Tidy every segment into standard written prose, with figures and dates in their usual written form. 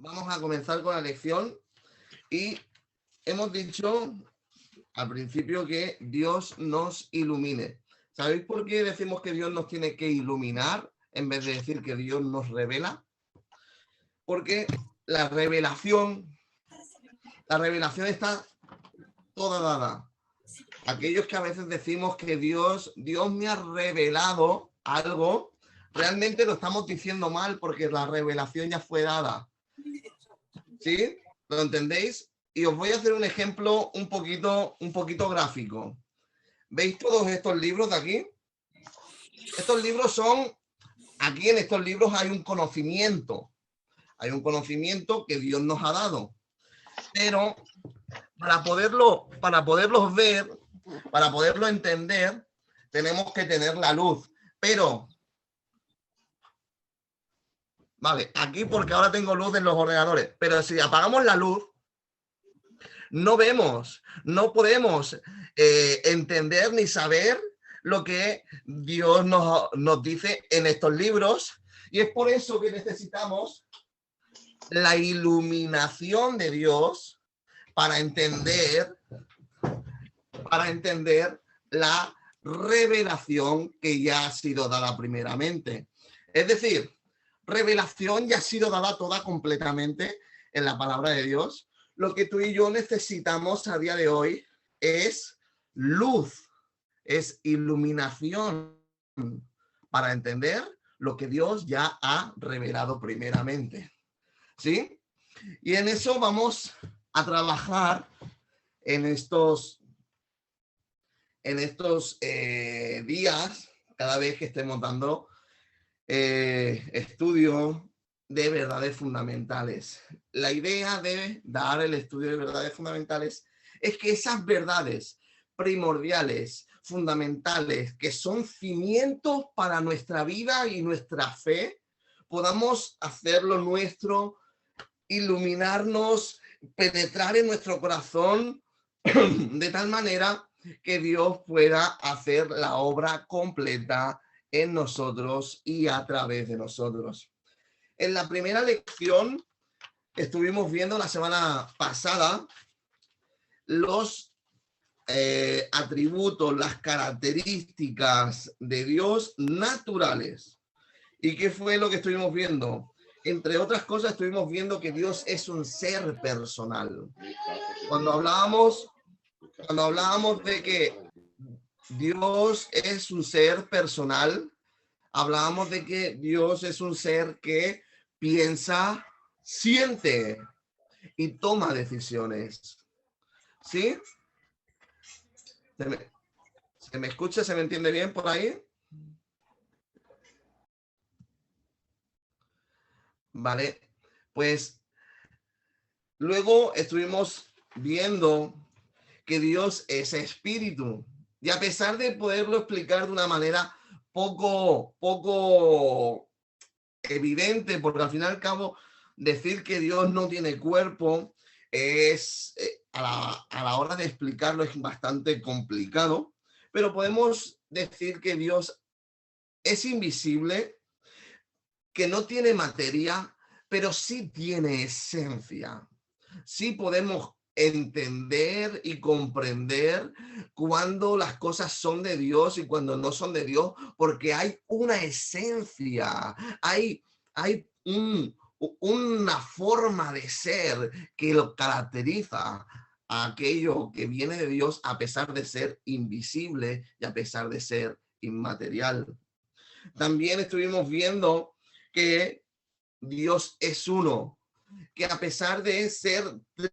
vamos a comenzar con la lección y hemos dicho al principio que Dios nos ilumine. ¿Sabéis por qué decimos que Dios nos tiene que iluminar en vez de decir que Dios nos revela? Porque la revelación está toda dada. Aquellos que a veces decimos que Dios me ha revelado algo, realmente lo estamos diciendo mal porque la revelación ya fue dada. ¿Sí? ¿Lo entendéis? Y os voy a hacer un ejemplo un poquito gráfico. ¿Veis todos estos libros de aquí? Estos libros son, aquí en estos libros hay un conocimiento que Dios nos ha dado. Pero para poderlos ver, para poderlo entender, tenemos que tener la luz. Pero, vale, aquí porque ahora tengo luz en los ordenadores, pero si apagamos la luz, no vemos, no podemos entender ni saber lo que Dios nos dice en estos libros, y es por eso que necesitamos la iluminación de Dios para entender la revelación que ya ha sido dada primeramente. Es decir, revelación ya ha sido dada toda completamente en la palabra de Dios. Lo que tú y yo necesitamos a día de hoy es luz, es iluminación para entender lo que Dios ya ha revelado primeramente. ¿Sí? Y en eso vamos a trabajar en estos días, cada vez que estemos dando estudio de verdades fundamentales. La idea de dar el estudio de verdades fundamentales es que esas verdades primordiales, fundamentales, que son cimientos para nuestra vida y nuestra fe, podamos hacerlo nuestro, iluminarnos, penetrar en nuestro corazón de tal manera que Dios pueda hacer la obra completa en nosotros y a través de nosotros. En la primera lección estuvimos viendo la semana pasada los atributos, las características de Dios naturales. ¿Y qué fue lo que estuvimos viendo? Entre otras cosas, estuvimos viendo que Dios es un ser personal. Cuando hablábamos de que Dios es un ser personal, hablábamos de que Dios es un ser que piensa, siente y toma decisiones. ¿Sí? ¿Se me escucha? ¿Se me entiende bien por ahí? Vale, pues luego estuvimos viendo que Dios es espíritu. Y a pesar de poderlo explicar de una manera poco evidente, porque al fin y al cabo decir que Dios no tiene cuerpo es, a la hora de explicarlo es bastante complicado, pero podemos decir que Dios es invisible, que no tiene materia, pero sí tiene esencia. Sí podemos entender y comprender cuando las cosas son de Dios y cuando no son de Dios, porque hay una esencia, hay una forma de ser que lo caracteriza a aquello que viene de Dios a pesar de ser invisible y a pesar de ser inmaterial. También estuvimos viendo que Dios es uno, que a pesar de ser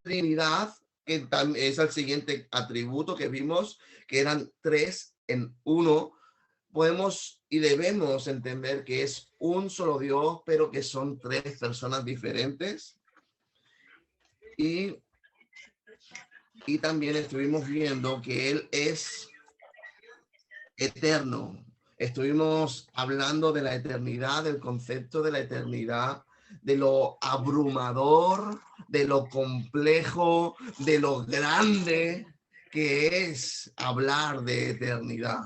Trinidad, que es el siguiente atributo que vimos, que eran 3 en 1, podemos y debemos entender que es un solo Dios, pero que son 3 personas diferentes. Y también estuvimos viendo que Él es eterno. Estuvimos hablando de la eternidad, del concepto de la eternidad, de lo abrumador, de lo complejo, de lo grande que es hablar de eternidad.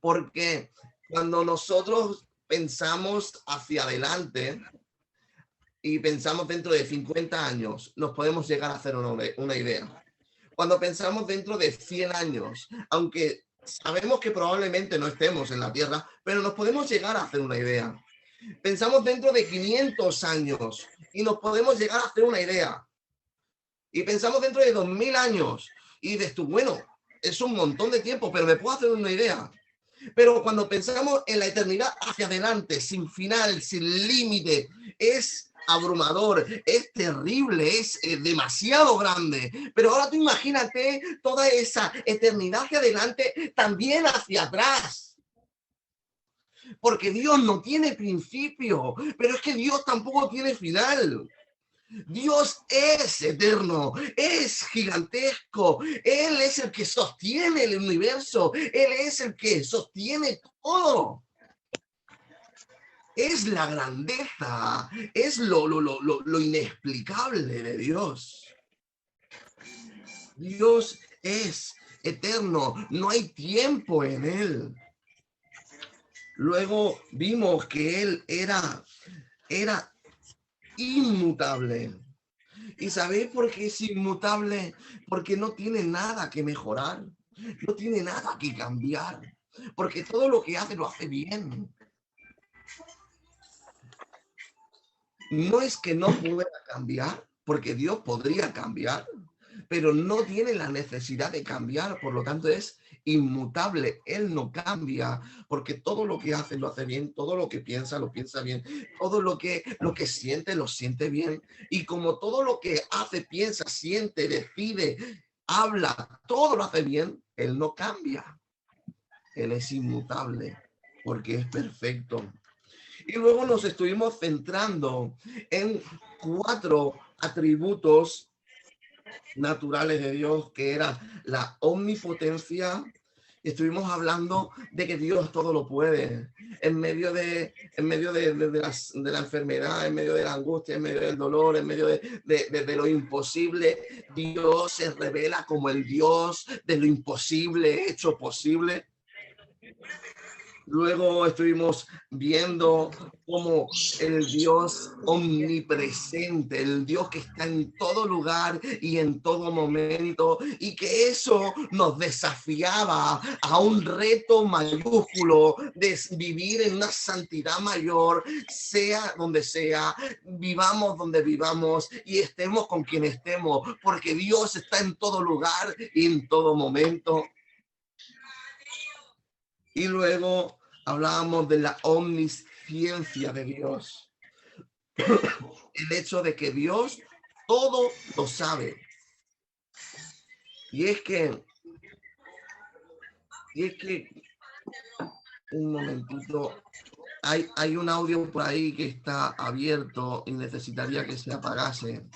Porque cuando nosotros pensamos hacia adelante, y pensamos dentro de 50 años, nos podemos llegar a hacer una idea. Cuando pensamos dentro de 100 años, aunque sabemos que probablemente no estemos en la Tierra, pero nos podemos llegar a hacer una idea. Pensamos dentro de 500 años y nos podemos llegar a hacer una idea. Y pensamos dentro de 2000 años y dices tú, bueno, es un montón de tiempo, pero me puedo hacer una idea. Pero cuando pensamos en la eternidad hacia adelante, sin final, sin límite, es abrumador, es terrible, es demasiado grande. Pero ahora tú imagínate toda esa eternidad hacia adelante, también hacia atrás. Porque Dios no tiene principio, pero es que Dios tampoco tiene final. Dios es eterno, es gigantesco, Él es el que sostiene el universo, Él es el que sostiene todo. Es la grandeza, es lo inexplicable de Dios. Dios es eterno, no hay tiempo en Él. Luego vimos que Él era inmutable. ¿Y sabéis por qué es inmutable? Porque no tiene nada que mejorar, no tiene nada que cambiar, porque todo lo que hace lo hace bien. No es que no pueda cambiar, porque Dios podría cambiar, pero no tiene la necesidad de cambiar, por lo tanto es inmutable, Él no cambia, porque todo lo que hace lo hace bien, todo lo que piensa lo piensa bien, todo lo que siente lo siente bien, y como todo lo que hace, piensa, siente, decide, habla, todo lo hace bien, Él no cambia, Él es inmutable, porque es perfecto. Y luego nos estuvimos centrando en 4 atributos naturales de Dios, que era la omnipotencia. Estuvimos hablando de que Dios todo lo puede, en medio de la enfermedad, en medio de la angustia, en medio del dolor, en medio de lo imposible. Dios se revela como el Dios de lo imposible hecho posible. Luego estuvimos viendo cómo el Dios omnipresente, el Dios que está en todo lugar y en todo momento, y que eso nos desafiaba a un reto mayúsculo de vivir en una santidad mayor, sea donde sea, vivamos donde vivamos y estemos con quien estemos, porque Dios está en todo lugar y en todo momento. Y luego hablábamos de la omnisciencia de Dios. El hecho de que Dios todo lo sabe. Y es que un momentito, hay un audio por ahí que está abierto y necesitaría que se apagase.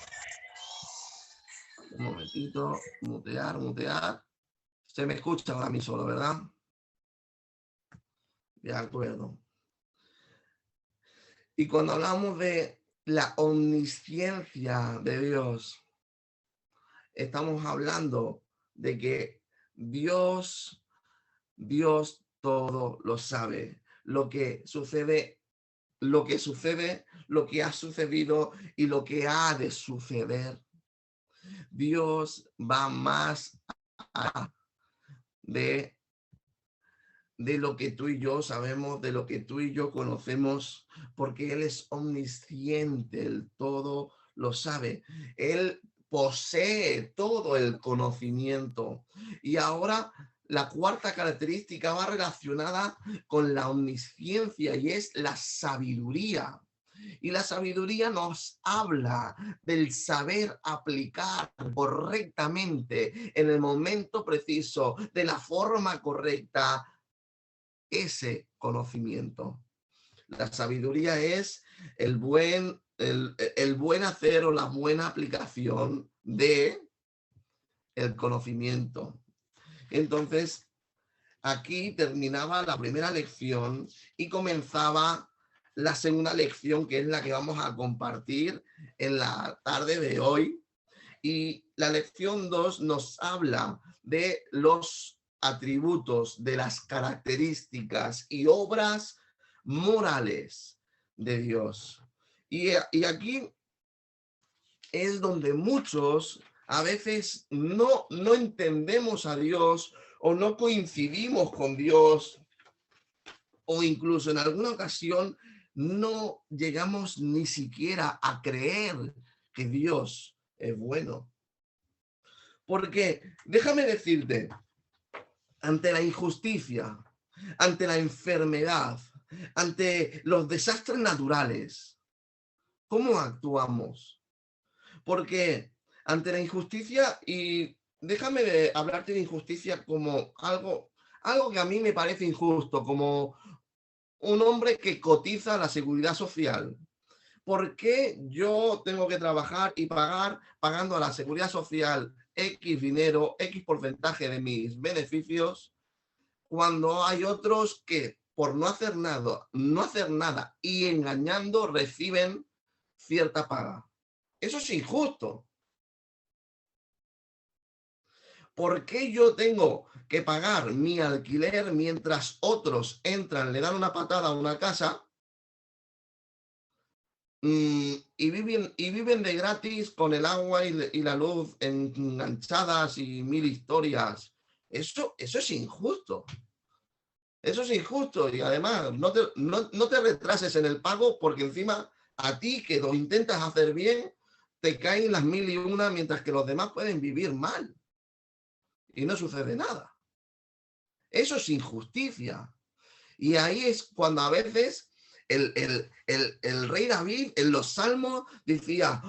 Un momentito, mutear. Se me escucha ahora mismo solo, ¿verdad? De acuerdo. Y cuando hablamos de la omnisciencia de Dios, estamos hablando de que Dios todo lo sabe. Lo que sucede, lo que ha sucedido y lo que ha de suceder. Dios va más allá de lo que tú y yo sabemos, de lo que tú y yo conocemos, porque Él es omnisciente, Él todo lo sabe. Él posee todo el conocimiento. Y ahora la cuarta característica va relacionada con la omnisciencia y es la sabiduría. Y la sabiduría nos habla del saber aplicar correctamente en el momento preciso, de la forma correcta, ese conocimiento. La sabiduría es el buen hacer o la buena aplicación de el conocimiento. Entonces, aquí terminaba la primera lección y comenzaba la segunda lección, que es la que vamos a compartir en la tarde de hoy. Y la lección 2 nos habla de los atributos, de las características y obras morales de Dios. Y aquí es donde muchos a veces no entendemos a Dios o no coincidimos con Dios, o incluso en alguna ocasión no llegamos ni siquiera a creer que Dios es bueno. Porque déjame decirte, ante la injusticia, ante la enfermedad, ante los desastres naturales, ¿cómo actuamos? Porque ante la injusticia, y déjame hablarte de injusticia como algo que a mí me parece injusto, como un hombre que cotiza la seguridad social. ¿Por qué yo tengo que trabajar y pagando a la seguridad social X dinero, X porcentaje de mis beneficios, cuando hay otros que por no hacer nada y engañando reciben cierta paga? Eso es injusto. ¿Por qué yo tengo que pagar mi alquiler mientras otros entran, le dan una patada a una casa y viven de gratis con el agua y la luz enganchadas y mil historias? Eso es injusto. Eso es injusto. Y además, no te retrases en el pago, porque encima a ti, que lo intentas hacer bien, te caen las mil y una, mientras que los demás pueden vivir mal y no sucede nada. Eso es injusticia. Y ahí es cuando a veces el rey David en los salmos decía: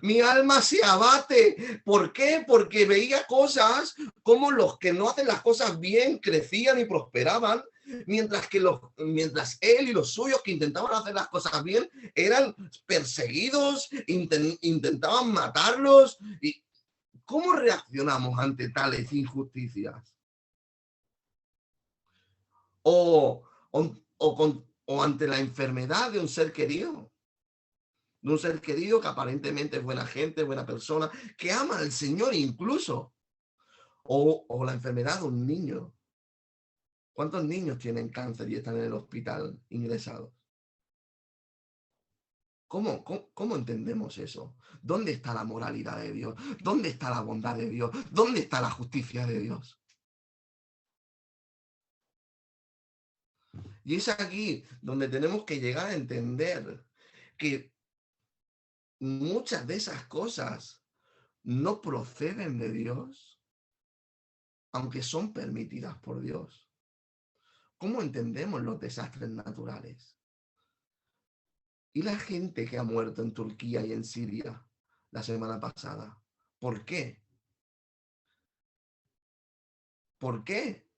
mi alma se abate. ¿Por qué? Porque veía cosas como los que no hacen las cosas bien crecían y prosperaban, mientras él y los suyos que intentaban hacer las cosas bien eran perseguidos, intentaban matarlos. ¿Y cómo reaccionamos ante tales injusticias? O, o ante la enfermedad de un ser querido. De un ser querido que aparentemente es buena gente, buena persona, que ama al Señor incluso. O la enfermedad de un niño. ¿Cuántos niños tienen cáncer y están en el hospital ingresados? ¿Cómo entendemos eso? ¿Dónde está la moralidad de Dios? ¿Dónde está la bondad de Dios? ¿Dónde está la justicia de Dios? Y es aquí donde tenemos que llegar a entender que muchas de esas cosas no proceden de Dios, aunque son permitidas por Dios. ¿Cómo entendemos los desastres naturales? ¿Y la gente que ha muerto en Turquía y en Siria la semana pasada? ¿Por qué? ¿Por qué?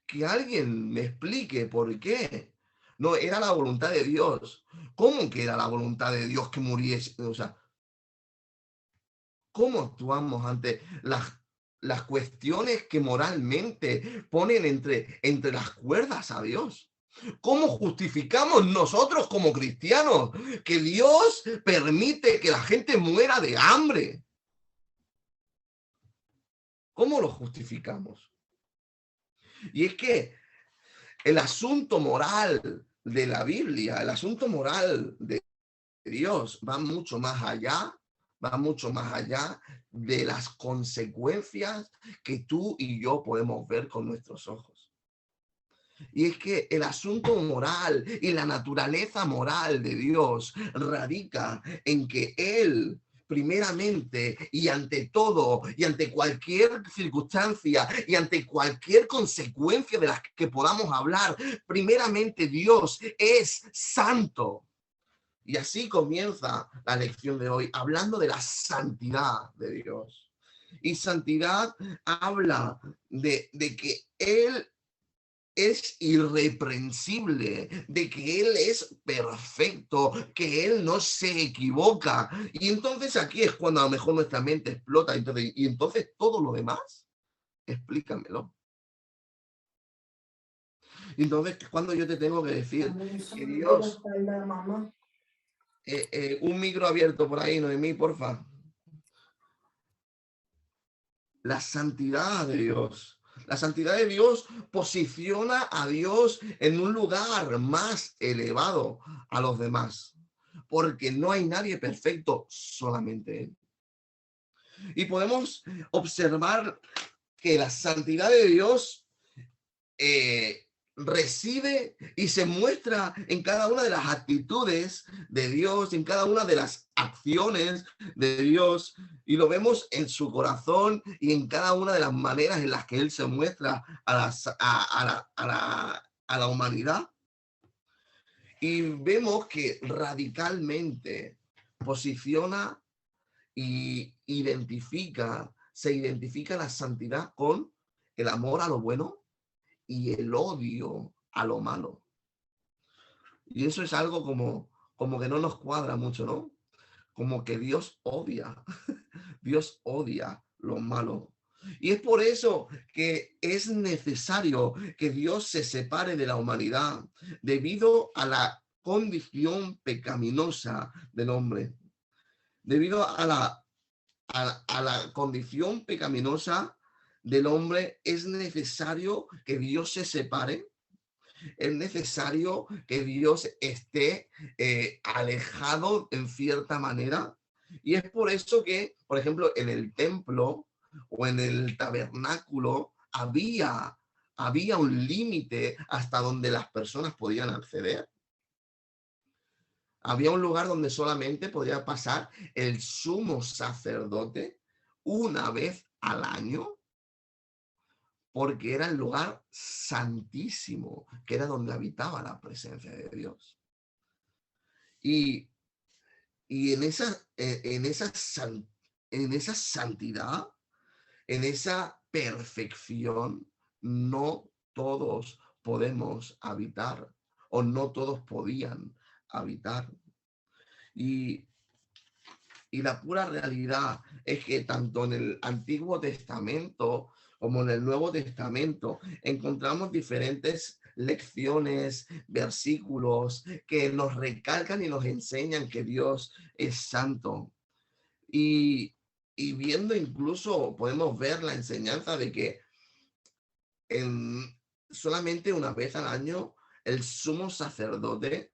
Que alguien me explique por qué. No, era la voluntad de Dios. ¿Cómo que era la voluntad de Dios que muriese? O sea, ¿cómo actuamos ante las cuestiones que moralmente ponen entre las cuerdas a Dios? ¿Cómo justificamos nosotros como cristianos que Dios permite que la gente muera de hambre? ¿Cómo lo justificamos? Y es que el asunto moral de la Biblia, el asunto moral de Dios va mucho más allá de las consecuencias que tú y yo podemos ver con nuestros ojos. Y es que el asunto moral y la naturaleza moral de Dios radica en que Él, primeramente y ante todo y ante cualquier circunstancia y ante cualquier consecuencia de las que podamos hablar, primeramente Dios es santo. Y así comienza la lección de hoy, hablando de la santidad de Dios. Y santidad habla de que Él es irreprensible, de que Él es perfecto, que Él no se equivoca. Y entonces aquí es cuando a lo mejor nuestra mente explota. Y entonces todo lo demás, explícamelo. Y entonces, cuando yo te tengo que decir que Dios... un micro abierto por ahí, Noemí, porfa. La santidad de Dios. La santidad de Dios posiciona a Dios en un lugar más elevado a los demás. porque no hay nadie perfecto, solamente Él. Y podemos observar que la santidad de Dios reside y se muestra en cada una de las actitudes de Dios, en cada una de las acciones de Dios, y lo vemos en su corazón y en cada una de las maneras en las que Él se muestra a la humanidad. Y vemos que radicalmente posiciona y se identifica la santidad con el amor a lo bueno y el odio a lo malo. Y eso es algo como que no nos cuadra mucho, ¿no? Como que Dios odia, Dios odia lo malo. Y es por eso que es necesario que Dios se separe de la humanidad debido a la condición pecaminosa del hombre. Debido a la condición pecaminosa del hombre, es necesario que Dios se separe. Es necesario que Dios esté alejado en cierta manera. Y es por eso que, por ejemplo, en el templo o en el tabernáculo había un límite hasta donde las personas podían acceder. Había un lugar donde solamente podía pasar el sumo sacerdote una vez al año, porque era el lugar santísimo, que era donde habitaba la presencia de Dios. Y en esa santidad, en esa perfección, no todos podemos habitar, o no todos podían habitar. Y la pura realidad es que tanto en el Antiguo Testamento como en el Nuevo Testamento encontramos diferentes lecciones, versículos que nos recalcan y nos enseñan que Dios es santo. Y viendo incluso podemos ver la enseñanza de que solamente una vez al año el sumo sacerdote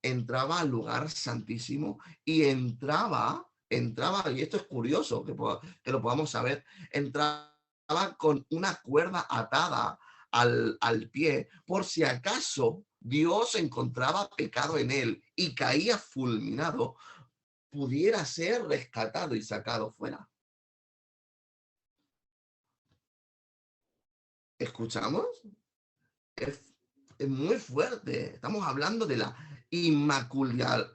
entraba al lugar santísimo y entraba, y esto es curioso que lo podamos saber, entraba con una cuerda atada al pie, por si acaso Dios encontraba pecado en él y caía fulminado, pudiera ser rescatado y sacado fuera. ¿Escuchamos? Es muy fuerte. Estamos hablando de la inmaculidad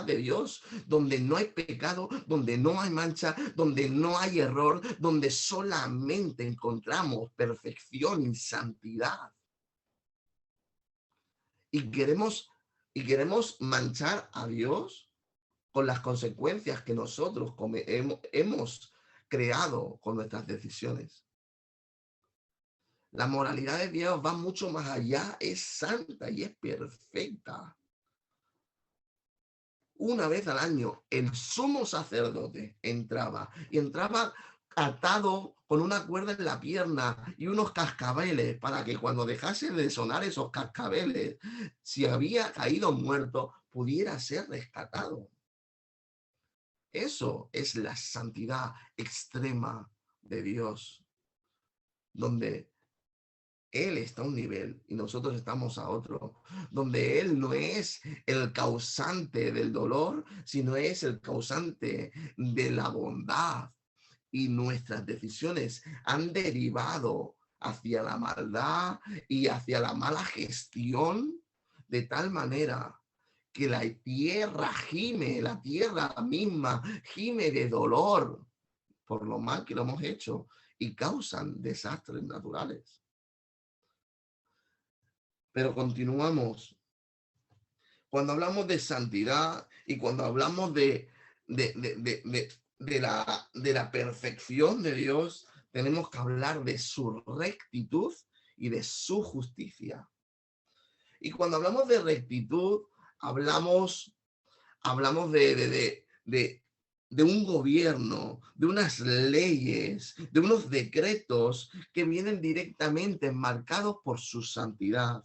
de Dios, donde no hay pecado, donde no hay mancha, donde no hay error, donde solamente encontramos perfección y santidad. Y queremos manchar a Dios con las consecuencias que nosotros hemos creado con nuestras decisiones. La moralidad de Dios va mucho más allá, es santa y es perfecta. Una vez al año el sumo sacerdote entraba atado con una cuerda en la pierna y unos cascabeles para que cuando dejase de sonar esos cascabeles, si había caído muerto, pudiera ser rescatado. Eso es la santidad extrema de Dios, donde Él está a un nivel y nosotros estamos a otro, donde Él no es el causante del dolor, sino es el causante de la bondad. Y nuestras decisiones han derivado hacia la maldad y hacia la mala gestión, de tal manera que la tierra misma gime de dolor por lo mal que lo hemos hecho y causan desastres naturales. Pero continuamos. Cuando hablamos de santidad y cuando hablamos de la perfección de Dios, tenemos que hablar de su rectitud y de su justicia. Y cuando hablamos de rectitud, hablamos de un gobierno, de unas leyes, de unos decretos que vienen directamente marcados por su santidad.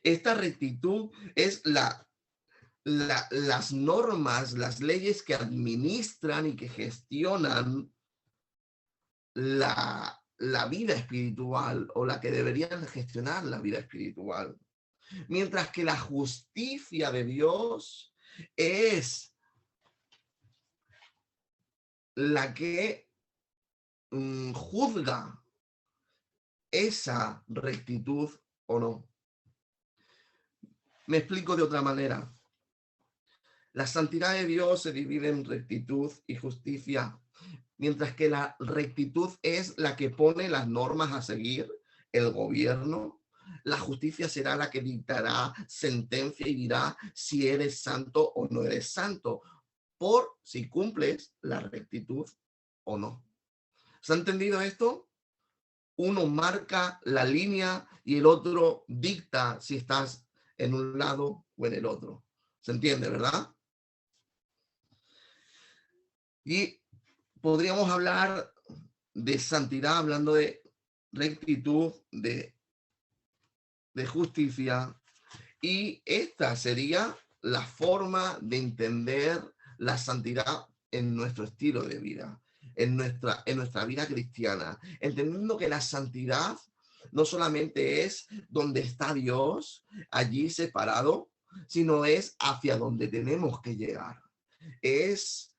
Esta rectitud es las normas, las leyes que administran y que gestionan la vida espiritual, o la que deberían gestionar la vida espiritual. Mientras que la justicia de Dios es la que juzga esa rectitud o no. Me explico de otra manera. La santidad de Dios se divide en rectitud y justicia, mientras que la rectitud es la que pone las normas a seguir, el gobierno. La justicia será la que dictará sentencia y dirá si eres santo o no eres santo, por si cumples la rectitud o no. ¿Se ha entendido esto? Uno marca la línea y el otro dicta si estás en un lado o en el otro. ¿Se entiende, verdad? Y podríamos hablar de santidad hablando de rectitud, de justicia, y esta sería la forma de entender la santidad en nuestro estilo de vida, en nuestra vida cristiana, entendiendo que la santidad no solamente es donde está Dios, allí separado, sino es hacia donde tenemos que llegar. Es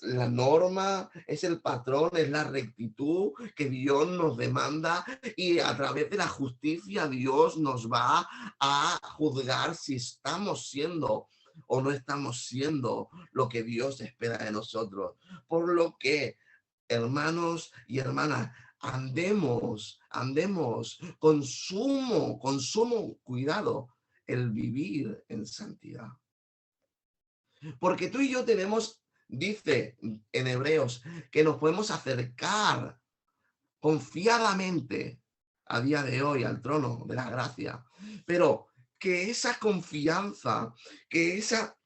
la norma, es el patrón, es la rectitud que Dios nos demanda, y a través de la justicia Dios nos va a juzgar si estamos siendo o no estamos siendo lo que Dios espera de nosotros. Por lo que, hermanos y hermanas, andemos con sumo cuidado el vivir en santidad. Porque tú y yo tenemos, dice en Hebreos, que nos podemos acercar confiadamente a día de hoy al trono de la gracia, pero que esa confianza, que esa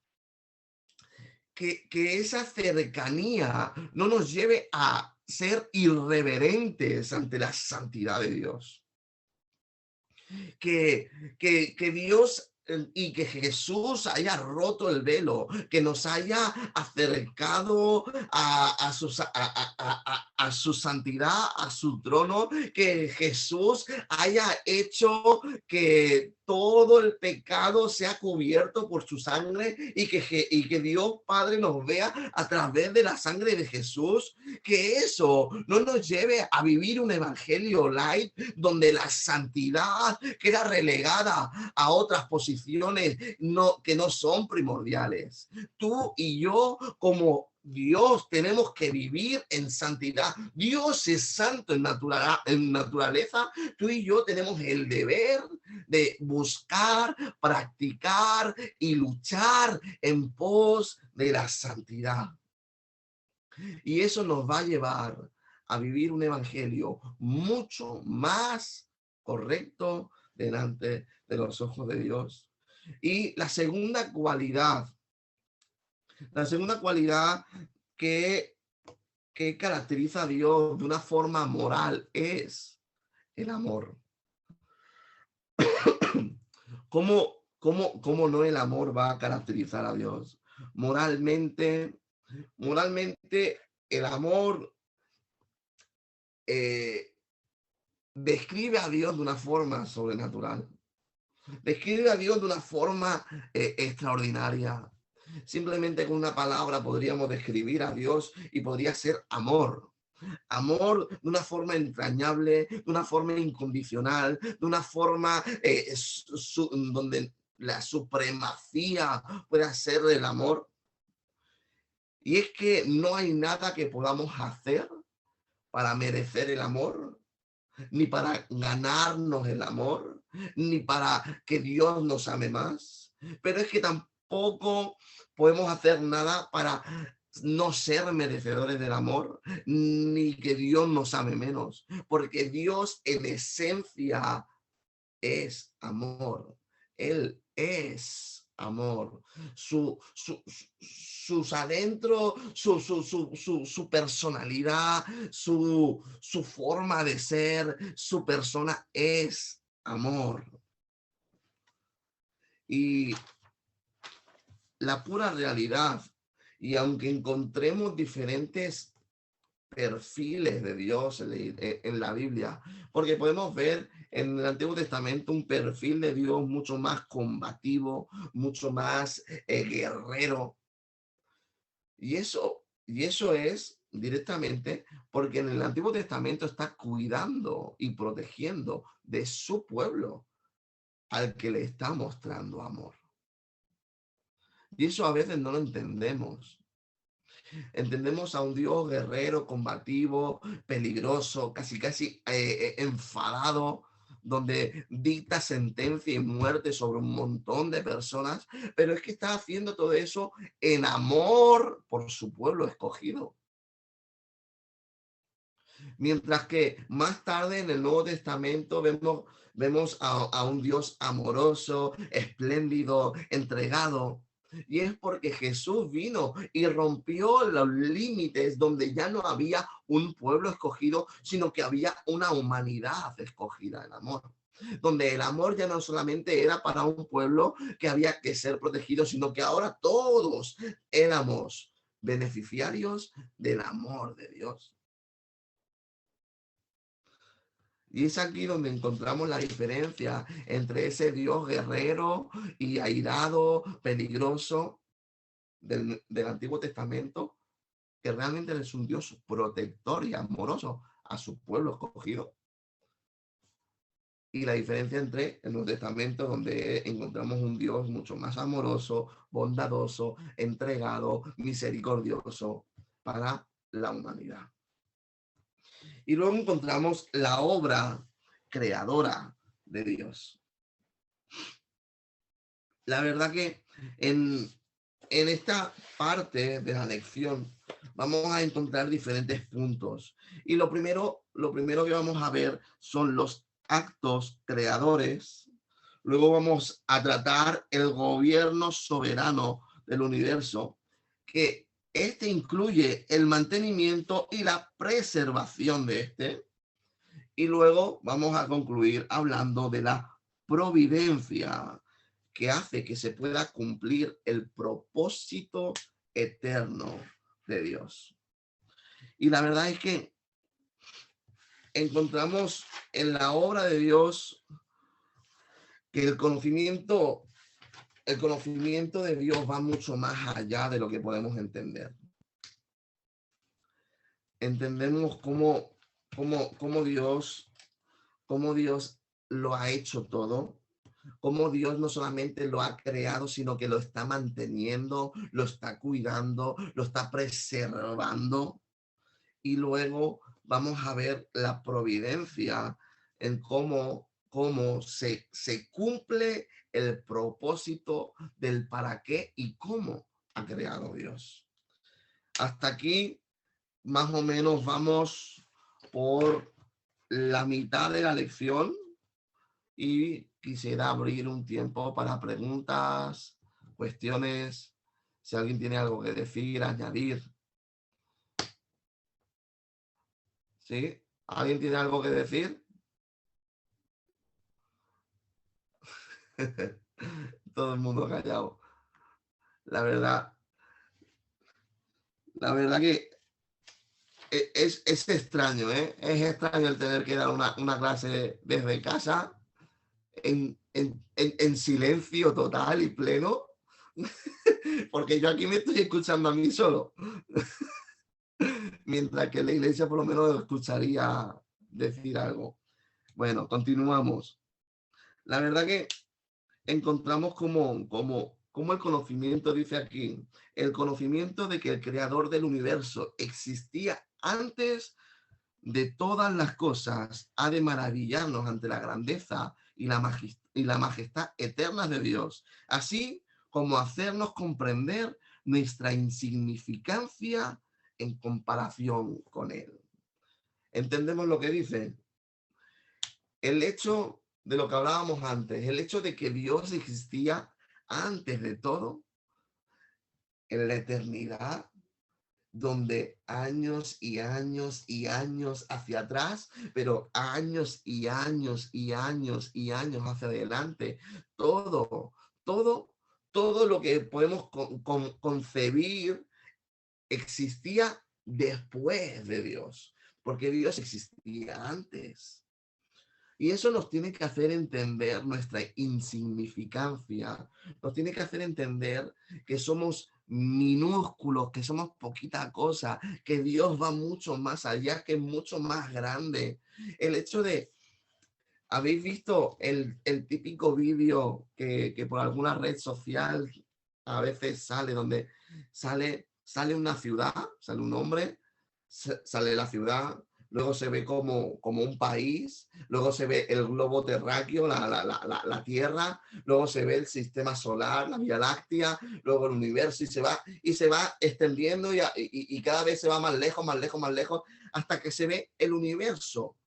cercanía no nos lleve a ser irreverentes ante la santidad de Dios. Que Dios y que Jesús haya roto el velo, que nos haya acercado a su santidad, a su trono, que Jesús haya hecho que todo el pecado sea cubierto por su sangre, y que Dios Padre nos vea a través de la sangre de Jesús. Que eso no nos lleve a vivir un evangelio light donde la santidad queda relegada a otras posiciones que no son primordiales. Tú y yo, como Dios, tenemos que vivir en santidad. Dios es santo en naturaleza. Tú y yo tenemos el deber de buscar, practicar y luchar en pos de la santidad. Y eso nos va a llevar a vivir un evangelio mucho más correcto delante de los ojos de Dios. Y la segunda cualidad que caracteriza a Dios de una forma moral es el amor. ¿Cómo no el amor va a caracterizar a Dios? Moralmente el amor describe a Dios de una forma sobrenatural. Describe a Dios de una forma extraordinaria. Simplemente con una palabra podríamos describir a Dios y podría ser amor. Amor de una forma entrañable, de una forma incondicional, de una forma donde la supremacía pueda ser el amor. Y es que no hay nada que podamos hacer para merecer el amor, ni para ganarnos el amor, ni para que Dios nos ame más. Pero es que tampoco podemos hacer nada para no ser merecedores del amor, ni que Dios nos ame menos, porque Dios en esencia es amor. Él es amor. Sus adentro, su personalidad, su forma de ser, su persona es amor. Y la pura realidad, y aunque encontremos diferentes perfiles de Dios en la Biblia, porque podemos ver en el Antiguo Testamento un perfil de Dios mucho más combativo, mucho más guerrero, y eso es directamente porque en el Antiguo Testamento está cuidando y protegiendo de su pueblo al que le está mostrando amor. Y eso a veces no lo entendemos. Entendemos a un Dios guerrero, combativo, peligroso, casi enfadado, donde dicta sentencia y muerte sobre un montón de personas, pero es que está haciendo todo eso en amor por su pueblo escogido. Mientras que más tarde en el Nuevo Testamento vemos a un Dios amoroso, espléndido, entregado. Y es porque Jesús vino y rompió los límites donde ya no había un pueblo escogido, sino que había una humanidad escogida en amor. Donde el amor ya no solamente era para un pueblo que había que ser protegido, sino que ahora todos éramos beneficiarios del amor de Dios. Y es aquí donde encontramos la diferencia entre ese Dios guerrero y airado, peligroso del Antiguo Testamento, que realmente es un Dios protector y amoroso a su pueblo escogido. Y la diferencia entre el Nuevo Testamento, donde encontramos un Dios mucho más amoroso, bondadoso, entregado, misericordioso para la humanidad. Y luego encontramos la obra creadora de Dios. La verdad que en esta parte de la lección vamos a encontrar diferentes puntos. Y lo primero que vamos a ver son los actos creadores. Luego vamos a tratar el gobierno soberano del universo, que este incluye el mantenimiento y la preservación de este. Y luego vamos a concluir hablando de la providencia que hace que se pueda cumplir el propósito eterno de Dios. Y la verdad es que encontramos en la obra de Dios que el conocimiento de Dios va mucho más allá de lo que podemos entender. Entendemos cómo Dios lo ha hecho todo, cómo Dios no solamente lo ha creado, sino que lo está manteniendo, lo está cuidando, lo está preservando. Y luego vamos a ver la providencia en cómo se cumple el propósito del para qué y cómo ha creado Dios. Hasta aquí, más o menos, vamos por la mitad de la lección. Y quisiera abrir un tiempo para preguntas, cuestiones, si alguien tiene algo que decir, añadir. ¿Sí? ¿Alguien tiene algo que decir? Todo el mundo callado. La verdad que es extraño, ¿eh? Es extraño el tener que dar una clase desde casa en silencio total y pleno, porque yo aquí me estoy escuchando a mí solo, mientras que la iglesia por lo menos escucharía decir algo. Bueno, continuamos. La verdad que encontramos como el conocimiento, dice aquí, el conocimiento de que el creador del universo existía antes de todas las cosas ha de maravillarnos ante la grandeza y la majestad eternas de Dios, así como hacernos comprender nuestra insignificancia en comparación con Él. ¿Entendemos lo que dice? El hecho de lo que hablábamos antes, el hecho de que Dios existía antes de todo, en la eternidad, donde años y años y años hacia atrás, pero años y años y años y años hacia adelante, todo todo lo que podemos concebir existía después de Dios, porque Dios existía antes. Y eso nos tiene que hacer entender nuestra insignificancia, nos tiene que hacer entender que somos minúsculos, que somos poquita cosa, que Dios va mucho más allá, que es mucho más grande. El hecho de, ¿habéis visto el típico vídeo que por alguna red social a veces sale, donde sale una ciudad, sale un hombre, sale la ciudad, luego se ve como un país, luego se ve el globo terráqueo, la Tierra, luego se ve el sistema solar, la Vía Láctea, luego el universo y se va extendiendo y cada vez se va más lejos, más lejos, más lejos, hasta que se ve el universo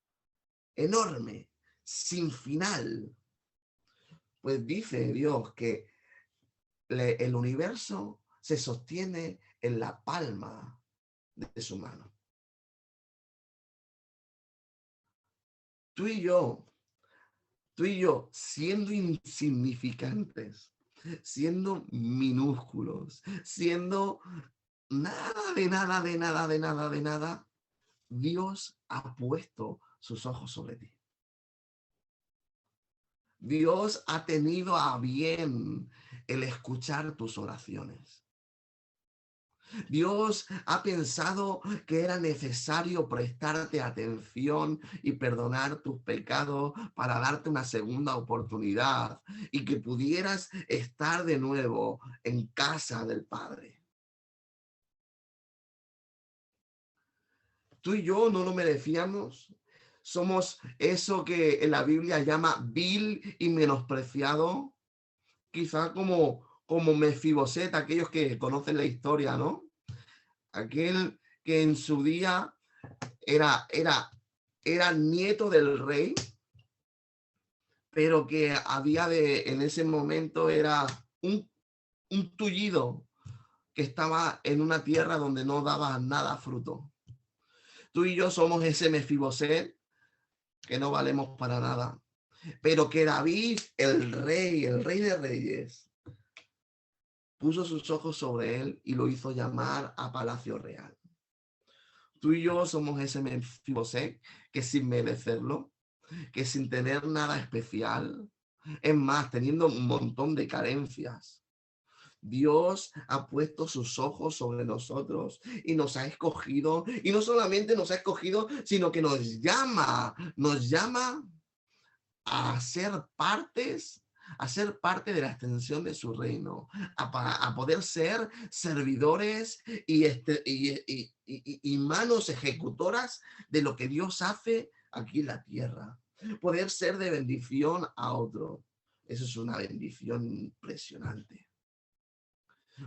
enorme, sin final. Pues dice Dios que el universo se sostiene en la palma de su mano. Tú y yo, siendo insignificantes, siendo minúsculos, siendo nada de nada, de nada, de nada, de nada, Dios ha puesto sus ojos sobre ti. Dios ha tenido a bien el escuchar tus oraciones. Dios ha pensado que era necesario prestarte atención y perdonar tus pecados para darte una segunda oportunidad y que pudieras estar de nuevo en casa del Padre. Tú y yo no lo merecíamos. Somos eso que en la Biblia llama vil y menospreciado. Quizá como Mefiboset, aquellos que conocen la historia, ¿no? Aquel que en su día era nieto del rey, pero que en ese momento era un tullido que estaba en una tierra donde no daba nada fruto. Tú y yo somos ese Mefiboset que no valemos para nada, pero que David, el rey de reyes, puso sus ojos sobre él y lo hizo llamar a palacio real. Tú y yo somos ese Mefiboset que sin merecerlo, que sin tener nada especial, es más, teniendo un montón de carencias, Dios ha puesto sus ojos sobre nosotros y nos ha escogido, y no solamente nos ha escogido, sino que nos llama a ser parte de la extensión de su reino, a poder ser servidores y manos ejecutoras de lo que Dios hace aquí en la tierra. Poder ser de bendición a otro. Eso es una bendición impresionante.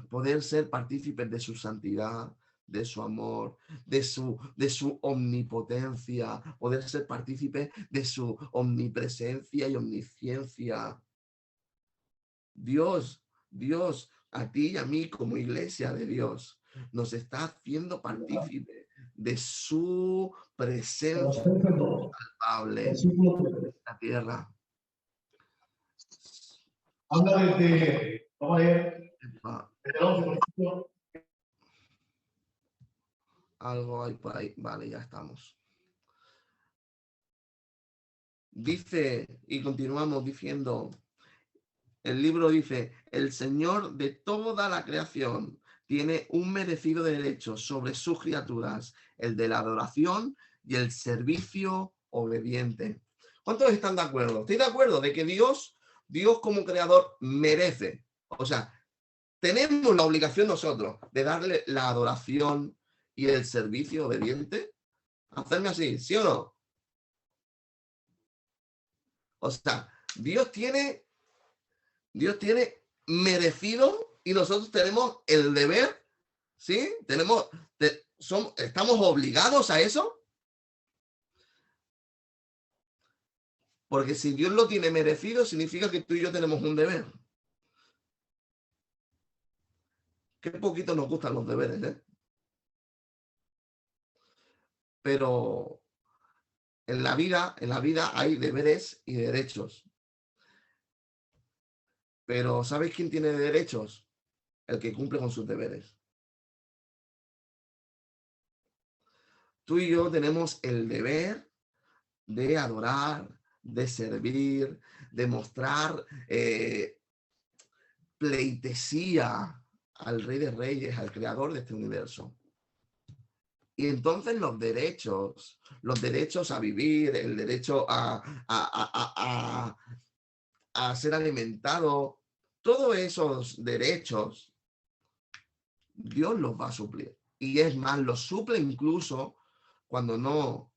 Poder ser partícipes de su santidad, de su amor, de su omnipotencia, poder ser partícipe de su omnipresencia y omnisciencia. Dios, a ti y a mí como iglesia de Dios, nos está haciendo partícipe de su presencia palpable en la tierra. Habla desde, vamos a ver, desde el 11, por ejemplo. Algo hay por ahí. Vale, ya estamos. Dice, y continuamos diciendo, el libro dice, el Señor de toda la creación tiene un merecido derecho sobre sus criaturas, el de la adoración y el servicio obediente. ¿Cuántos están de acuerdo? ¿Estoy de acuerdo de que Dios como creador merece? O sea, tenemos la obligación nosotros de darle la adoración y el servicio obediente. Hacerme así, ¿sí o no? O sea, Dios tiene merecido y nosotros tenemos el deber, ¿sí? Estamos obligados a eso. Porque si Dios lo tiene merecido, significa que tú y yo tenemos un deber. Qué poquito nos gustan los deberes, ¿eh? Pero en la vida hay deberes y derechos. Pero ¿sabes quién tiene derechos? El que cumple con sus deberes. Tú y yo tenemos el deber de adorar, de servir, de mostrar pleitesía al Rey de Reyes, al Creador de este universo. Y entonces los derechos a vivir, el derecho a ser alimentado, todos esos derechos, Dios los va a suplir. Y es más, los suple incluso cuando no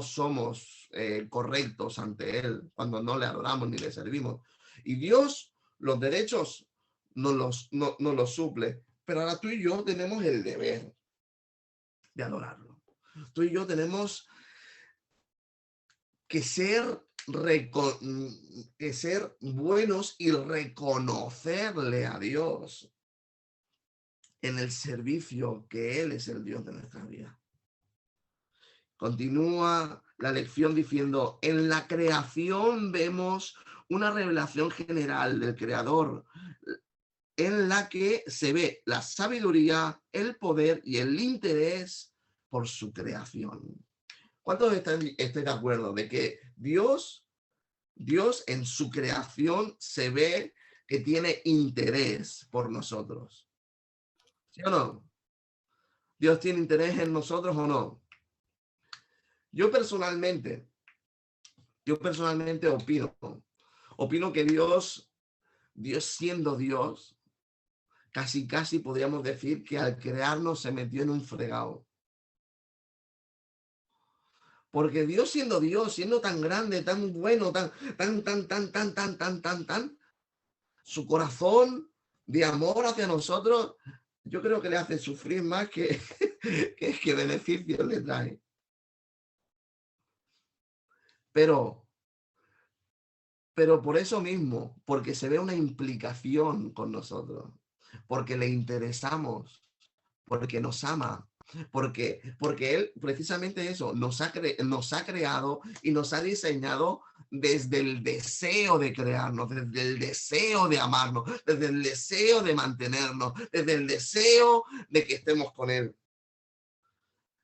somos correctos ante Él, cuando no le adoramos ni le servimos. Y Dios, los derechos no los suple. Pero ahora tú y yo tenemos el deber de adorarlo. Tú y yo tenemos que ser buenos y reconocerle a Dios en el servicio que Él es el Dios de nuestra vida. Continúa la lección diciendo, en la creación vemos una revelación general del Creador, en la que se ve la sabiduría, el poder y el interés por su creación. ¿Cuántos están de acuerdo de que Dios en su creación se ve que tiene interés por nosotros? ¿Sí o no? ¿Dios tiene interés en nosotros o no? Yo personalmente opino que Dios siendo Dios, casi podríamos decir que al crearnos se metió en un fregado. Porque Dios, siendo tan grande, tan bueno, tan, su corazón de amor hacia nosotros, yo creo que le hace sufrir más que beneficios le trae. Pero por eso mismo, porque se ve una implicación con nosotros, porque le interesamos, porque nos ama, porque Él precisamente eso, nos ha creado y nos ha diseñado desde el deseo de crearnos, desde el deseo de amarnos, desde el deseo de mantenernos, desde el deseo de que estemos con Él.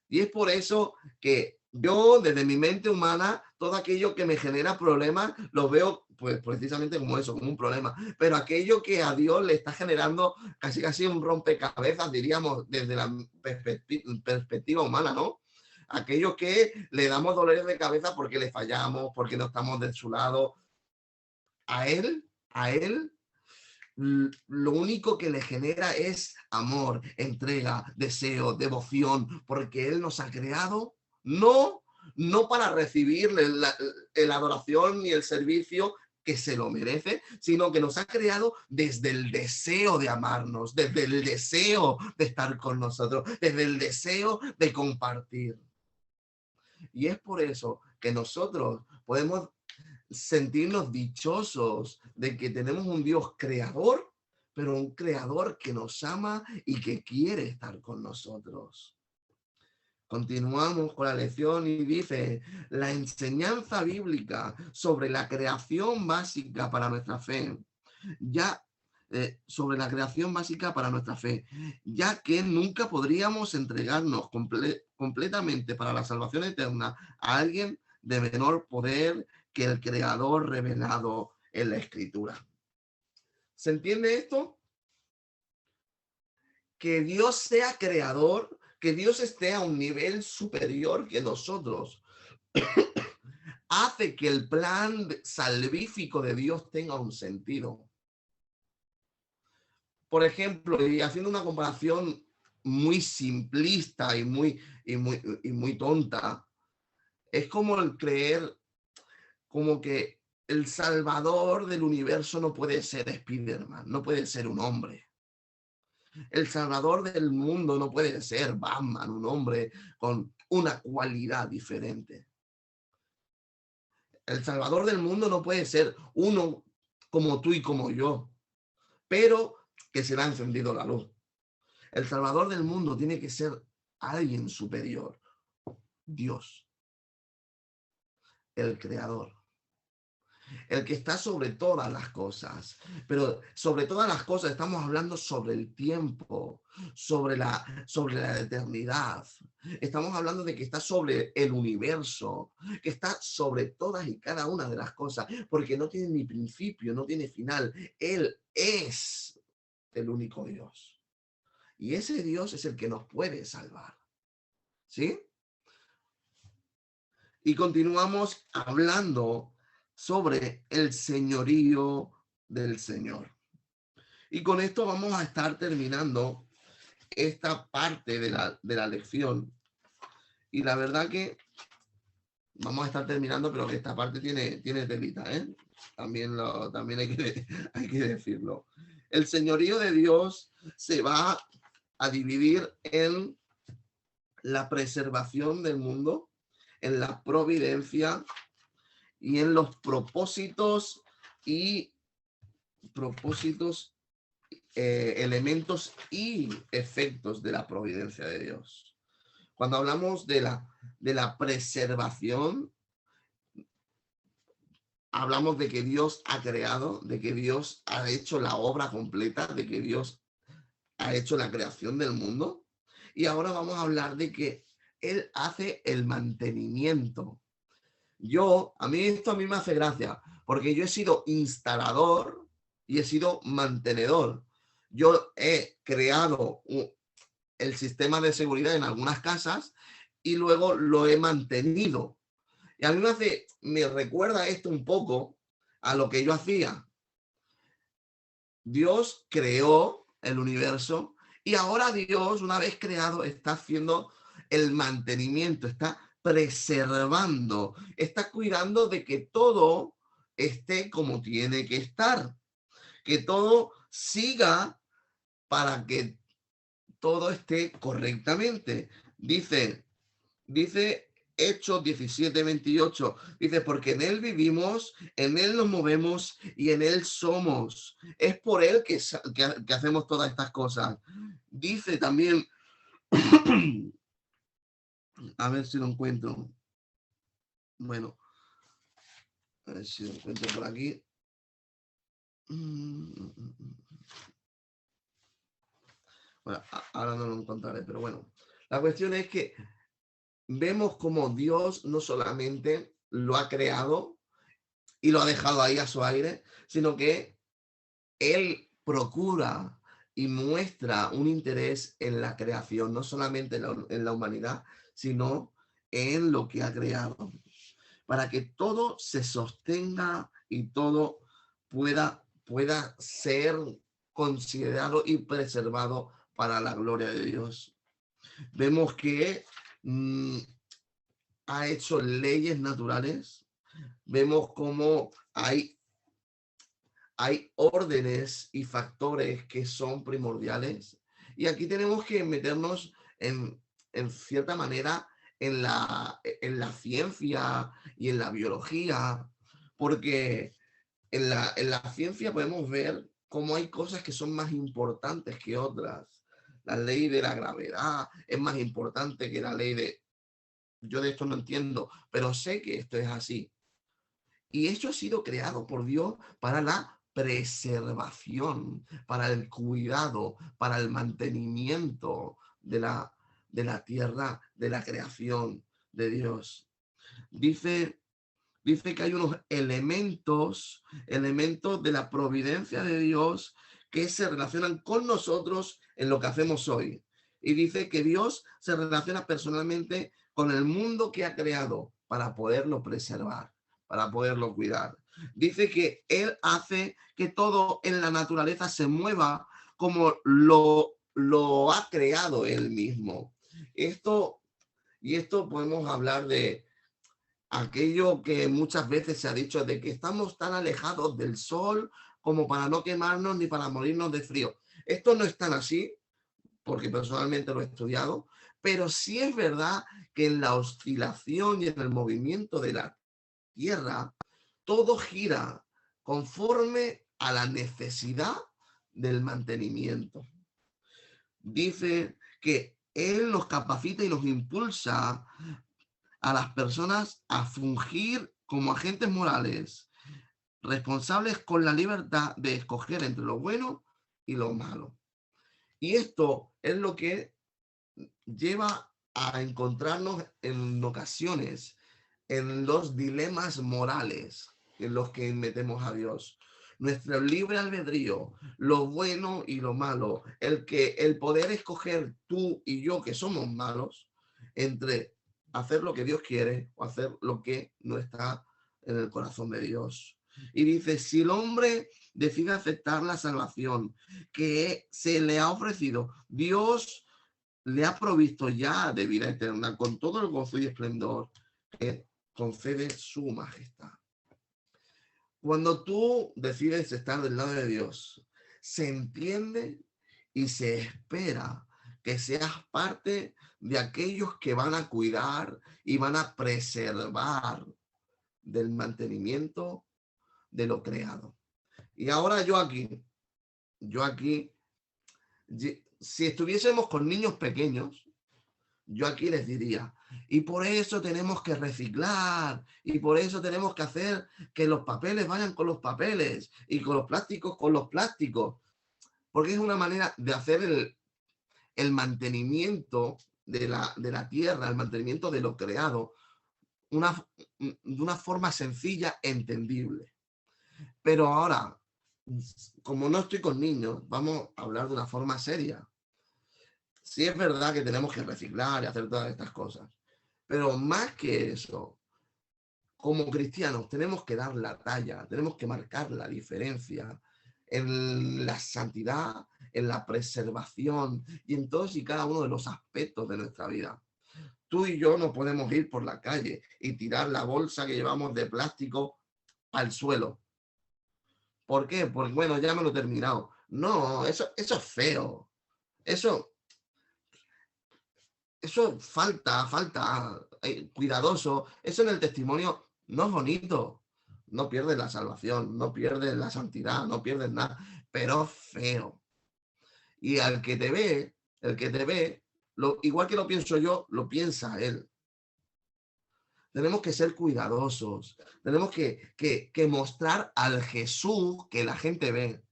Y es por eso que yo, desde mi mente humana, todo aquello que me genera problemas, lo veo pues precisamente como eso, como un problema. Pero aquello que a Dios le está generando casi un rompecabezas, diríamos, desde la perspectiva humana, ¿no? Aquello que le damos dolores de cabeza porque le fallamos, porque no estamos de su lado. A él, lo único que le genera es amor, entrega, deseo, devoción, porque Él nos ha creado no para recibir la adoración ni el servicio que se lo merece, sino que nos ha creado desde el deseo de amarnos, desde el deseo de estar con nosotros, desde el deseo de compartir. Y es por eso que nosotros podemos sentirnos dichosos de que tenemos un Dios creador, pero un creador que nos ama y que quiere estar con nosotros. Continuamos con la lección y dice, la enseñanza bíblica sobre la creación básica para nuestra fe, sobre la creación básica para nuestra fe, ya que nunca podríamos entregarnos completamente para la salvación eterna a alguien de menor poder que el Creador revelado en la Escritura. ¿Se entiende esto? Que Dios sea creador, que Dios esté a un nivel superior que nosotros, hace que el plan salvífico de Dios tenga un sentido. Por ejemplo, y haciendo una comparación muy simplista y muy tonta, es como el creer como que el salvador del universo no puede ser Spider-Man, no puede ser un hombre. El salvador del mundo no puede ser Batman, un hombre con una cualidad diferente. El salvador del mundo no puede ser uno como tú y como yo, pero que se le ha encendido la luz. El salvador del mundo tiene que ser alguien superior, Dios, el creador. el que está sobre todas las cosas. Pero sobre todas las cosas estamos hablando sobre el tiempo, sobre la eternidad. Estamos hablando de que está sobre el universo, que está sobre todas y cada una de las cosas, porque no tiene ni principio, no tiene final. Él es el único Dios. Y ese Dios es el que nos puede salvar. ¿Sí? Y continuamos hablando sobre el señorío del Señor. Y con esto vamos a estar terminando esta parte de la lección. Y la verdad que vamos a estar terminando, pero que esta parte tiene telita, ¿eh? También hay que decirlo. El señorío de Dios se va a dividir en la preservación del mundo, en la providencia y en los propósitos elementos y efectos de la providencia de Dios. Cuando hablamos de la preservación, hablamos de que Dios ha creado, de que Dios ha hecho la obra completa, de que Dios ha hecho la creación del mundo. Y ahora vamos a hablar de que Él hace el mantenimiento. A mí me hace gracia, porque yo he sido instalador y he sido mantenedor. Yo he creado el sistema de seguridad en algunas casas y luego lo he mantenido. Y a mí me recuerda esto un poco a lo que yo hacía. Dios creó el universo y ahora Dios, una vez creado, está haciendo el mantenimiento, está preservando, está cuidando de que todo esté como tiene que estar, que todo siga para que todo esté correctamente. Dice Hechos 17:28, dice, porque en Él vivimos, en Él nos movemos y en Él somos. Es por Él que hacemos todas estas cosas. Dice también, a ver si lo encuentro. Bueno, a ver si lo encuentro por aquí. Bueno, ahora no lo encontraré, pero bueno. La cuestión es que vemos como Dios no solamente lo ha creado y lo ha dejado ahí a su aire, sino que Él procura y muestra un interés en la creación, no solamente en la humanidad, sino en lo que ha creado, para que todo se sostenga y todo pueda ser considerado y preservado para la gloria de Dios. Vemos que ha hecho leyes naturales, vemos cómo hay órdenes y factores que son primordiales. Y aquí tenemos que meternos en cierta manera en la ciencia y en la biología, porque en la ciencia podemos ver cómo hay cosas que son más importantes que otras. La ley de la gravedad es más importante que la ley de... Yo de esto no entiendo, pero sé que esto es así. Y esto ha sido creado por Dios para la preservación, para el cuidado, para el mantenimiento de la tierra, de la creación de Dios. Dice que hay unos elementos de la providencia de Dios que se relacionan con nosotros en lo que hacemos hoy. Y dice que Dios se relaciona personalmente con el mundo que ha creado para poderlo preservar, para poderlo cuidar. Dice que Él hace que todo en la naturaleza se mueva como lo ha creado Él mismo. Esto podemos hablar de aquello que muchas veces se ha dicho de que estamos tan alejados del sol como para no quemarnos ni para morirnos de frío. Esto no es tan así, porque personalmente lo he estudiado, pero sí es verdad que en la oscilación y en el movimiento de la Tierra, todo gira conforme a la necesidad del mantenimiento. Dice que Él nos capacita y nos impulsa a las personas a fungir como agentes morales responsables con la libertad de escoger entre lo bueno y lo malo. Y esto es lo que lleva a encontrarnos en ocasiones en los dilemas morales en los que metemos a Dios. Nuestro libre albedrío, lo bueno y lo malo, el poder escoger tú y yo que somos malos, entre hacer lo que Dios quiere o hacer lo que no está en el corazón de Dios. Y dice, si el hombre decide aceptar la salvación que se le ha ofrecido, Dios le ha provisto ya de vida eterna con todo el gozo y esplendor que concede su majestad. Cuando tú decides estar del lado de Dios, se entiende y se espera que seas parte de aquellos que van a cuidar y van a preservar del mantenimiento de lo creado. Y ahora yo aquí, si estuviésemos con niños pequeños, yo aquí les diría, y por eso tenemos que reciclar, y por eso tenemos que hacer que los papeles vayan con los papeles, y con los plásticos con los plásticos, porque es una manera de hacer el mantenimiento de la tierra, el mantenimiento de lo creado, de una forma sencilla, entendible. Pero ahora, como no estoy con niños, vamos a hablar de una forma seria. Sí es verdad que tenemos que reciclar y hacer todas estas cosas, pero más que eso, como cristianos tenemos que dar la talla, tenemos que marcar la diferencia en la santidad, en la preservación y en todos y cada uno de los aspectos de nuestra vida. Tú y yo no podemos ir por la calle y tirar la bolsa que llevamos de plástico al suelo. ¿Por qué? Porque bueno, ya me lo he terminado. No, eso es feo. Eso falta, cuidadoso. Eso en el testimonio no es bonito. No pierdes la salvación, no pierdes la santidad, no pierdes nada, pero feo. Y al que te ve, igual que lo pienso yo, lo piensa él. Tenemos que ser cuidadosos, tenemos que mostrar al Jesús que la gente ve.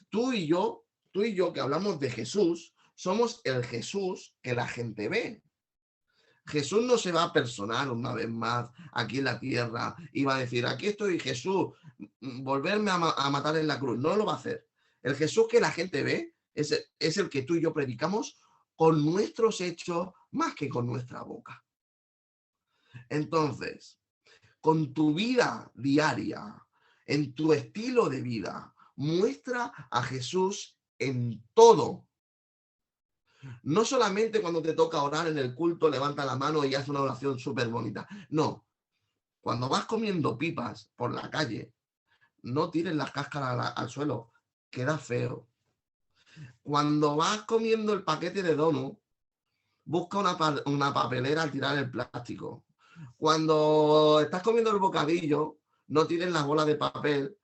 Tú y yo que hablamos de Jesús, somos el Jesús que la gente ve. Jesús no se va a personar una vez más aquí en la tierra y va a decir, aquí estoy Jesús, volverme a matar en la cruz. No lo va a hacer. El Jesús que la gente ve es el que tú y yo predicamos con nuestros hechos más que con nuestra boca. Entonces, con tu vida diaria, en tu estilo de vida, muestra a Jesús en todo. No solamente cuando te toca orar en el culto, levanta la mano y hace una oración súper bonita. No, cuando vas comiendo pipas por la calle, no tires las cáscaras al suelo, queda feo. Cuando vas comiendo el paquete de donut, busca una papelera al tirar el plástico. Cuando estás comiendo el bocadillo, no tires las bolas de papel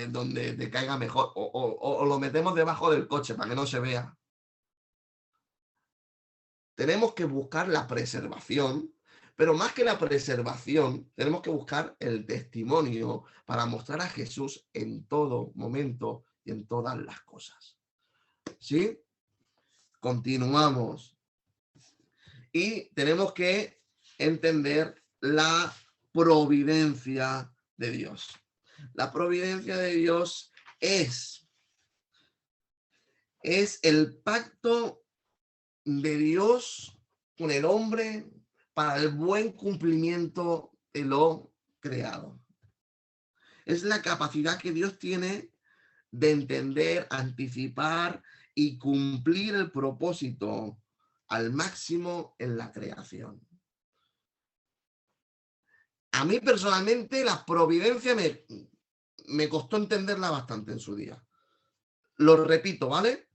donde te caiga mejor o lo metemos debajo del coche para que no se vea. Tenemos que buscar la preservación, pero más que la preservación, tenemos que buscar el testimonio para mostrar a Jesús en todo momento y en todas las cosas. ¿Sí? Continuamos. Y tenemos que entender la providencia de Dios. La providencia de Dios es el pacto de Dios con el hombre para el buen cumplimiento de lo creado. Es la capacidad que Dios tiene de entender, anticipar y cumplir el propósito al máximo en la creación. A mí personalmente la providencia me costó entenderla bastante en su día. Lo repito, ¿vale?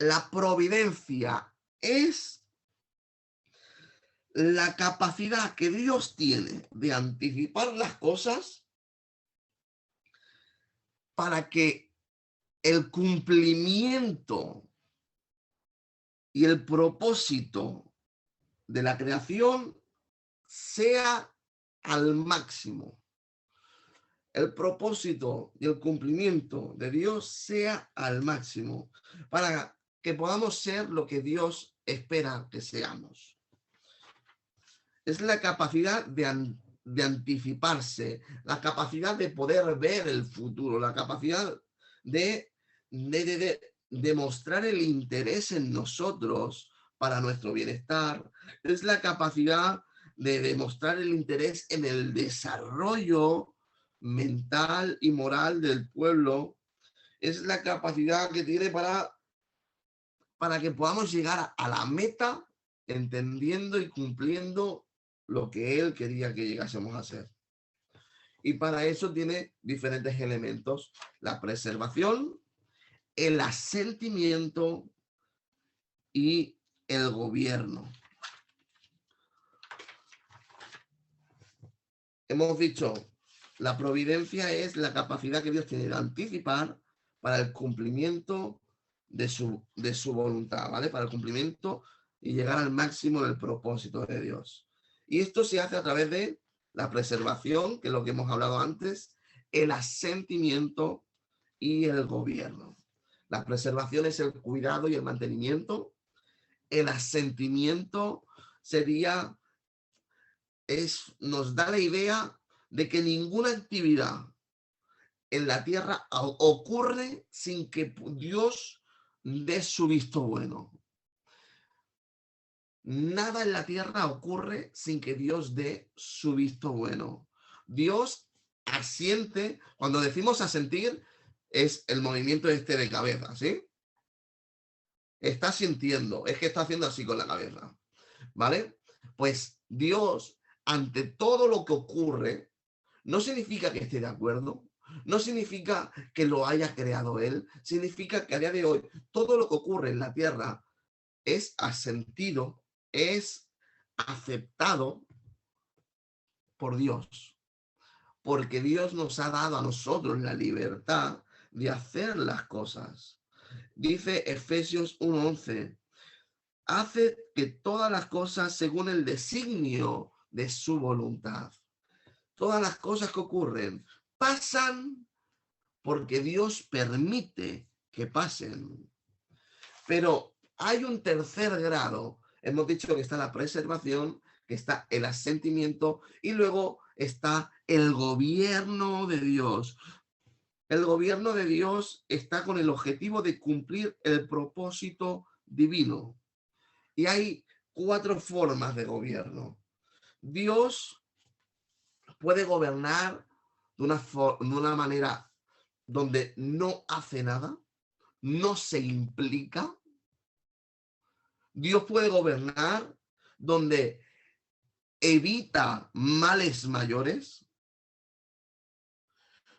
La providencia es la capacidad que Dios tiene de anticipar las cosas para que el cumplimiento y el propósito de la creación sea al máximo. el propósito y el cumplimiento de Dios sea al máximo, para que podamos ser lo que Dios espera que seamos. Es la capacidad de anticiparse, la capacidad de poder ver el futuro, la capacidad de demostrar el interés en nosotros para nuestro bienestar. Es la capacidad de demostrar el interés en el desarrollo mental y moral del pueblo. Es la capacidad que tiene para que podamos llegar a la meta entendiendo y cumpliendo lo que él quería que llegásemos a ser. Y para eso tiene diferentes elementos: la preservación, el asentimiento y el gobierno. Hemos dicho, la providencia es la capacidad que Dios tiene de anticipar para el cumplimiento de su voluntad, ¿vale? Para el cumplimiento y llegar al máximo del propósito de Dios. Y esto se hace a través de la preservación, que es lo que hemos hablado antes, el asentimiento y el gobierno. La preservación es el cuidado y el mantenimiento. El asentimiento nos da la idea de que ninguna actividad en la tierra ocurre sin que Dios dé su visto bueno. Nada en la tierra ocurre sin que Dios dé su visto bueno. Dios asiente. Cuando decimos asentir, es el movimiento de cabeza, ¿sí? Está sintiendo, es que está haciendo así con la cabeza, ¿vale? Pues Dios, ante todo lo que ocurre, no significa que esté de acuerdo, no significa que lo haya creado él, significa que a día de hoy todo lo que ocurre en la tierra es asentido, es aceptado por Dios, porque Dios nos ha dado a nosotros la libertad de hacer las cosas. Dice Efesios 1:11, hace que todas las cosas según el designio de su voluntad. Todas las cosas que ocurren pasan porque Dios permite que pasen. Pero hay un tercer grado. Hemos dicho que está la preservación, que está el asentimiento y luego está el gobierno de Dios. El gobierno de Dios está con el objetivo de cumplir el propósito divino. Y hay 4 formas de gobierno. Dios puede gobernar de una manera donde no hace nada, no se implica. Dios puede gobernar donde evita males mayores.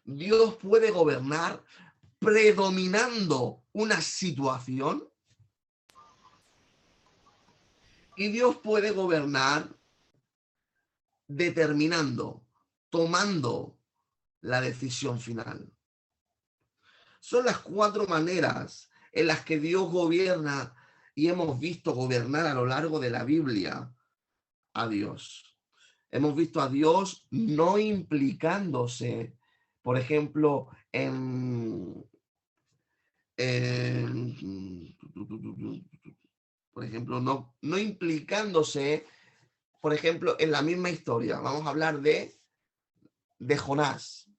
Dios puede gobernar predominando una situación. Y Dios puede gobernar determinando, tomando la decisión final. Son las 4 maneras en las que Dios gobierna y hemos visto gobernar a lo largo de la Biblia a Dios. Hemos visto a Dios no implicándose, por ejemplo, por ejemplo, no implicándose, por ejemplo, en la misma historia. Vamos a hablar de Jonás.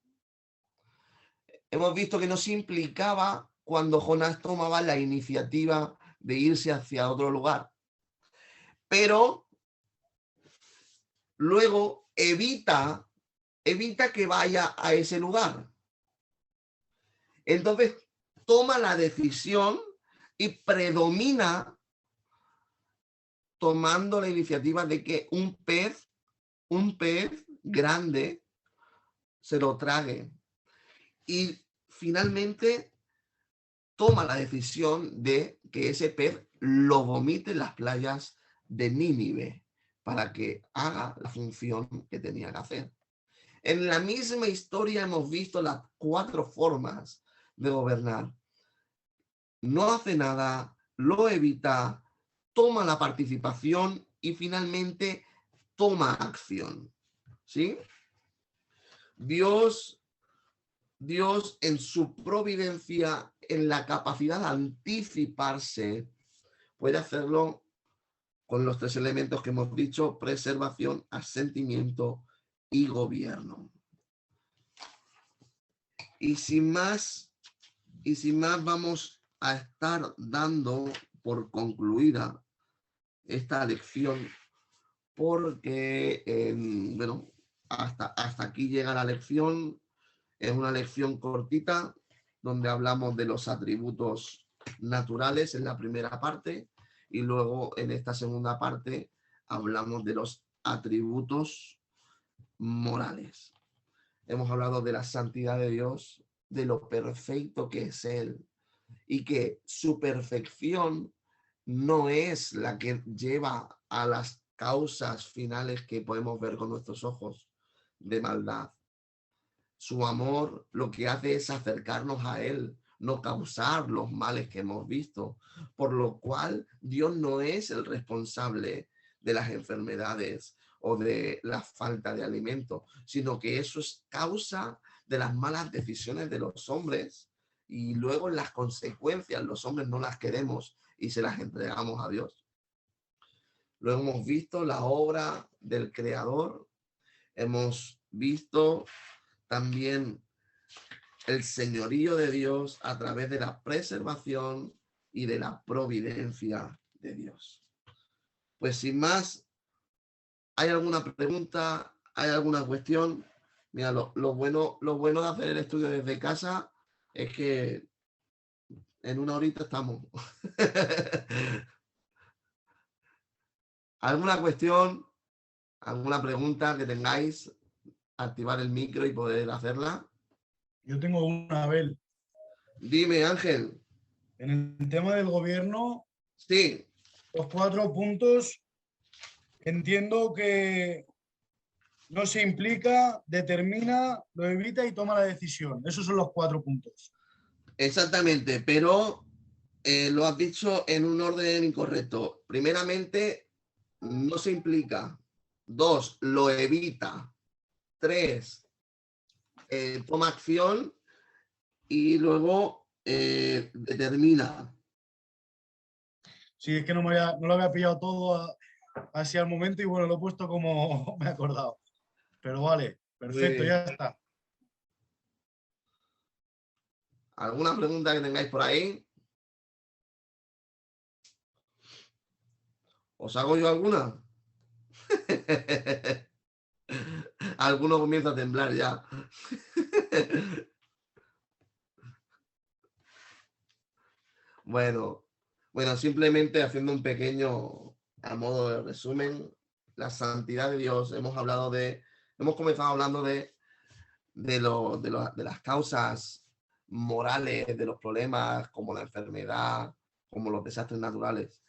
Hemos visto que no se implicaba cuando Jonás tomaba la iniciativa de irse hacia otro lugar. Pero luego evita que vaya a ese lugar. Entonces toma la decisión y predomina tomando la iniciativa de que un pez grande se lo trague. Y finalmente toma la decisión de que ese pez lo vomite en las playas de Nínive para que haga la función que tenía que hacer. En la misma historia hemos visto las 4 formas de gobernar. No hace nada, lo evita, toma la participación y finalmente toma acción. ¿Sí? Dios Dios en su providencia, en la capacidad de anticiparse, puede hacerlo con los 3 elementos que hemos dicho: preservación, asentimiento y gobierno. Y sin más vamos a estar dando por concluida esta lección, porque, bueno, hasta aquí llega la lección. Es una lección cortita, donde hablamos de los atributos naturales en la primera parte, y luego en esta segunda parte hablamos de los atributos morales. Hemos hablado de la santidad de Dios, de lo perfecto que es Él, y que su perfección no es la que lleva a las causas finales que podemos ver con nuestros ojos de maldad. Su amor lo que hace es acercarnos a Él, no causar los males que hemos visto, por lo cual Dios no es el responsable de las enfermedades o de la falta de alimento, sino que eso es causa de las malas decisiones de los hombres, y luego las consecuencias los hombres no las queremos y se las entregamos a Dios. Luego hemos visto la obra del Creador, hemos visto también el señorío de Dios a través de la preservación y de la providencia de Dios. Pues sin más, ¿hay alguna pregunta? ¿Hay alguna cuestión? Mira, lo bueno de hacer el estudio desde casa es que en una horita estamos. ¿Alguna cuestión? ¿Alguna pregunta que tengáis? Activar el micro y poder hacerla. Yo tengo una, Abel. Dime, Ángel. En el tema del gobierno, Sí. los 4 puntos, entiendo que no se implica, determina, lo evita y toma la decisión. Esos son los 4 puntos. Exactamente, pero lo has dicho en un orden incorrecto. Primeramente, no se implica. 2, lo evita. 3, toma acción. Y luego determina. Sí, es que no lo había pillado todo así al momento y bueno, lo he puesto como me he acordado. Pero vale, perfecto, ya está. ¿Alguna pregunta que tengáis por ahí? ¿Os hago yo alguna? Alguno comienza a temblar ya. Bueno, simplemente haciendo un pequeño, a modo de resumen, la santidad de Dios. Hemos comenzado hablando de las causas morales de los problemas, como la enfermedad, como los desastres naturales.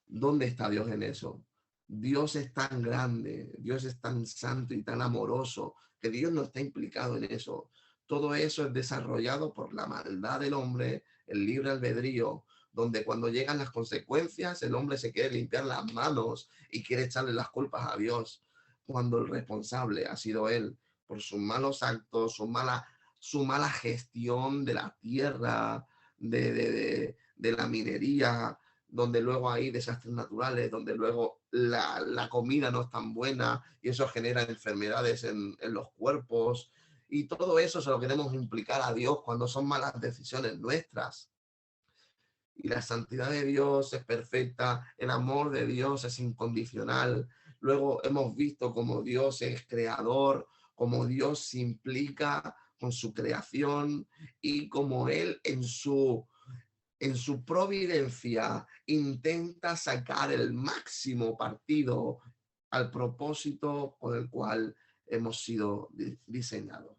¿Dónde está Dios en eso? Dios es tan grande, Dios es tan santo y tan amoroso, que Dios no está implicado en eso. Todo eso es desarrollado por la maldad del hombre, el libre albedrío, donde cuando llegan las consecuencias, el hombre se quiere limpiar las manos y quiere echarle las culpas a Dios, cuando el responsable ha sido él, por sus malos actos, su mala gestión de la tierra, de la minería, donde luego hay desastres naturales, donde luego la comida no es tan buena y eso genera enfermedades en los cuerpos, y todo eso se lo queremos implicar a Dios cuando son malas decisiones nuestras. Y la santidad de Dios es perfecta, el amor de Dios es incondicional. Luego hemos visto cómo Dios es creador, cómo Dios se implica con su creación y cómo Él en su providencia intenta sacar el máximo partido al propósito con el cual hemos sido diseñados.